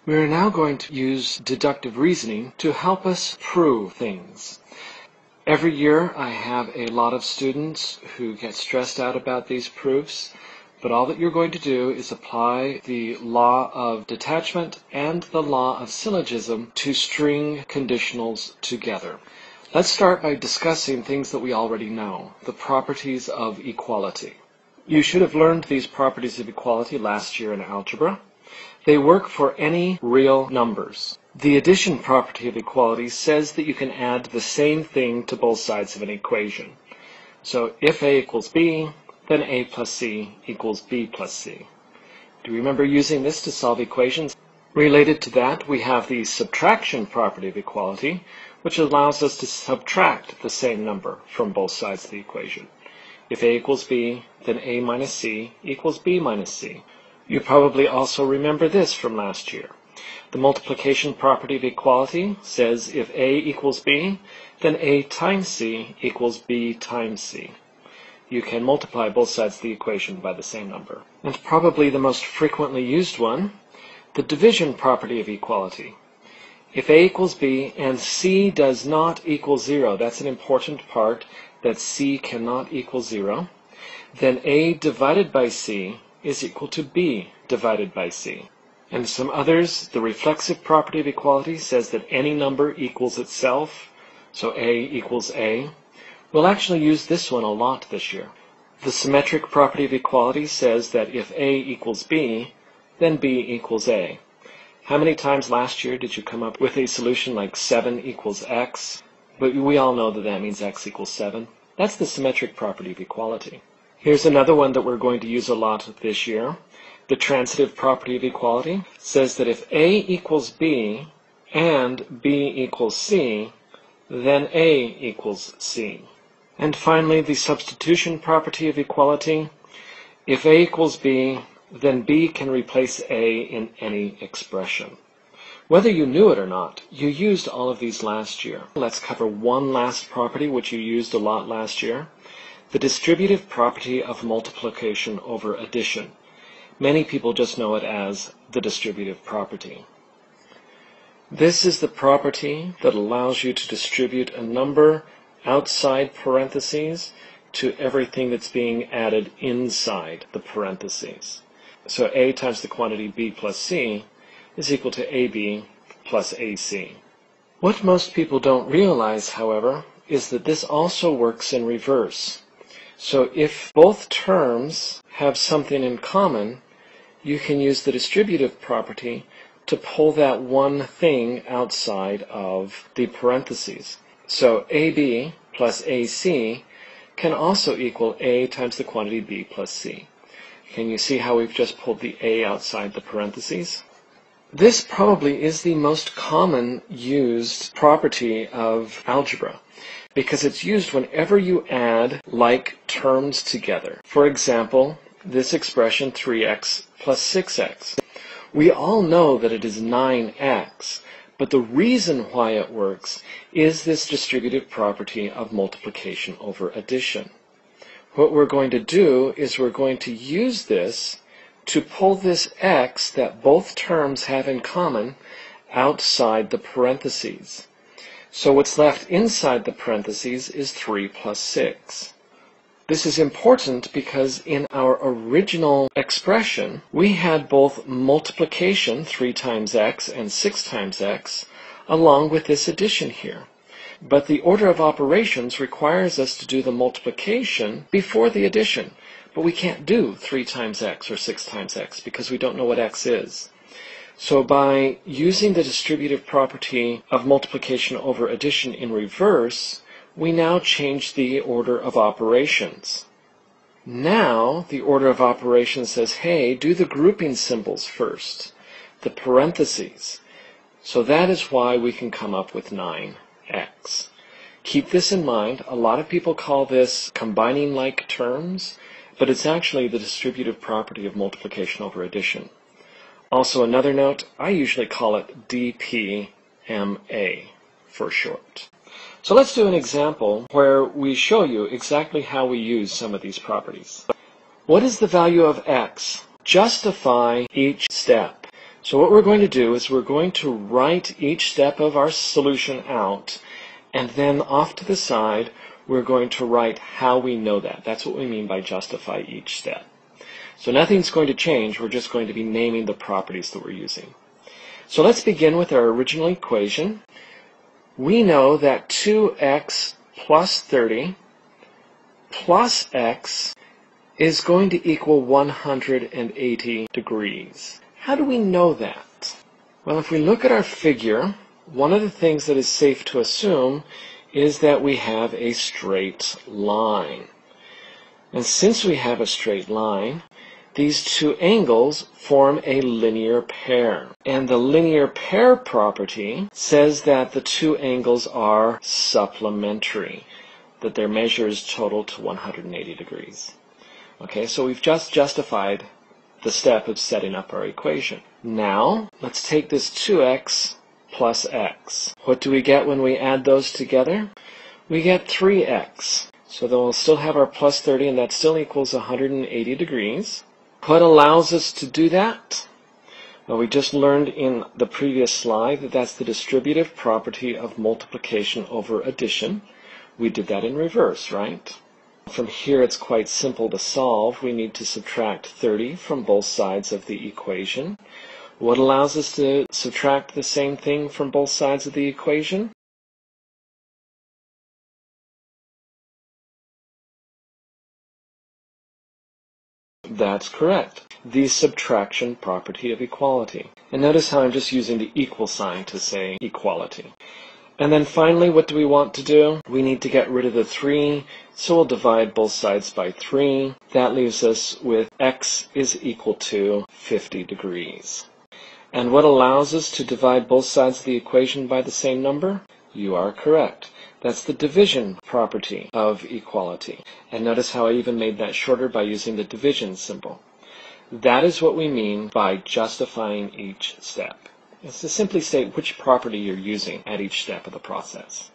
We are now going to use deductive reasoning to help us prove things. Every year I have a lot of students who get stressed out about these proofs, but all that you're going to do is apply the law of detachment and the law of syllogism to string conditionals together. Let's start by discussing things that we already know, the properties of equality. You should have learned these properties of equality last year in algebra. They work for any real numbers. The addition property of equality says that you can add the same thing to both sides of an equation. So if A equals B, then A plus C equals B plus C. Do you remember using this to solve equations? Related to that, we have the subtraction property of equality, which allows us to subtract the same number from both sides of the equation. If A equals B, then A minus C equals B minus C. You probably also remember this from last year. The multiplication property of equality says if A equals B, then A times C equals B times C. You can multiply both sides of the equation by the same number. And probably the most frequently used one, the division property of equality. If A equals B and C does not equal 0, that's an important part, that C cannot equal 0, then A divided by C is equal to B divided by C. And some others, the reflexive property of equality says that any number equals itself, so A equals A. We'll actually use this one a lot this year. The symmetric property of equality says that if A equals B, then B equals A. How many times last year did you come up with a solution like 7 equals X? But we all know that that means X equals 7. That's the symmetric property of equality. Here's another one that we're going to use a lot this year. The transitive property of equality says that if A equals B and B equals C, then A equals C. And finally, the substitution property of equality. If A equals B, then B can replace A in any expression. Whether you knew it or not, you used all of these last year. Let's cover one last property which you used a lot last year. The distributive property of multiplication over addition. Many people just know it as the distributive property. This is the property that allows you to distribute a number outside parentheses to everything that's being added inside the parentheses. So A times the quantity B plus C is equal to AB plus AC. What most people don't realize, however, is that this also works in reverse. So if both terms have something in common, you can use the distributive property to pull that one thing outside of the parentheses. So AB plus AC can also equal A times the quantity B plus C. Can you see how we've just pulled the A outside the parentheses? This probably is the most common used property of algebra, because it's used whenever you add like terms together. For example, this expression 3x plus 6x. We all know that it is 9x, but the reason why it works is this distributive property of multiplication over addition. What we're going to do is we're going to use this to pull this x that both terms have in common outside the parentheses. So what's left inside the parentheses is 3 plus 6. This is important because in our original expression, we had both multiplication, 3 times x and 6 times x, along with this addition here. But the order of operations requires us to do the multiplication before the addition. But we can't do 3 times x or 6 times x because we don't know what x is. So by using the distributive property of multiplication over addition in reverse, we now change the order of operations. Now, the order of operations says, hey, do the grouping symbols first, the parentheses. So that is why we can come up with 9x. Keep this in mind. A lot of people call this combining like terms, but it's actually the distributive property of multiplication over addition. Also, another note, I usually call it DPMA for short. So let's do an example where we show you exactly how we use some of these properties. What is the value of x? Justify each step. So what we're going to do is we're going to write each step of our solution out, and then off to the side we're going to write how we know that. That's what we mean by justify each step. So nothing's going to change, we're just going to be naming the properties that we're using. So let's begin with our original equation. We know that 2x plus 30 plus x is going to equal 180 degrees. How do we know that? Well, if we look at our figure, one of the things that is safe to assume is that we have a straight line. And since we have a straight line, these two angles form a linear pair. And the linear pair property says that the two angles are supplementary, that their measures total to 180 degrees. Okay, so we've just justified the step of setting up our equation. Now, let's take this 2x plus x. What do we get when we add those together? We get 3x. So then we'll still have our plus 30, and that still equals 180 degrees. What allows us to do that? Well, we just learned in the previous slide that that's the distributive property of multiplication over addition. We did that in reverse, right? From here it's quite simple to solve. We need to subtract 30 from both sides of the equation. What allows us to subtract the same thing from both sides of the equation? That's correct. The subtraction property of equality. And notice how I'm just using the equal sign to say equality. And then finally, what do we want to do? We need to get rid of the 3, so we'll divide both sides by 3. That leaves us with x is equal to 50 degrees. And what allows us to divide both sides of the equation by the same number? You are correct. That's the division property of equality. And notice how I even made that shorter by using the division symbol. That is what we mean by justifying each step. It's to simply state which property you're using at each step of the process.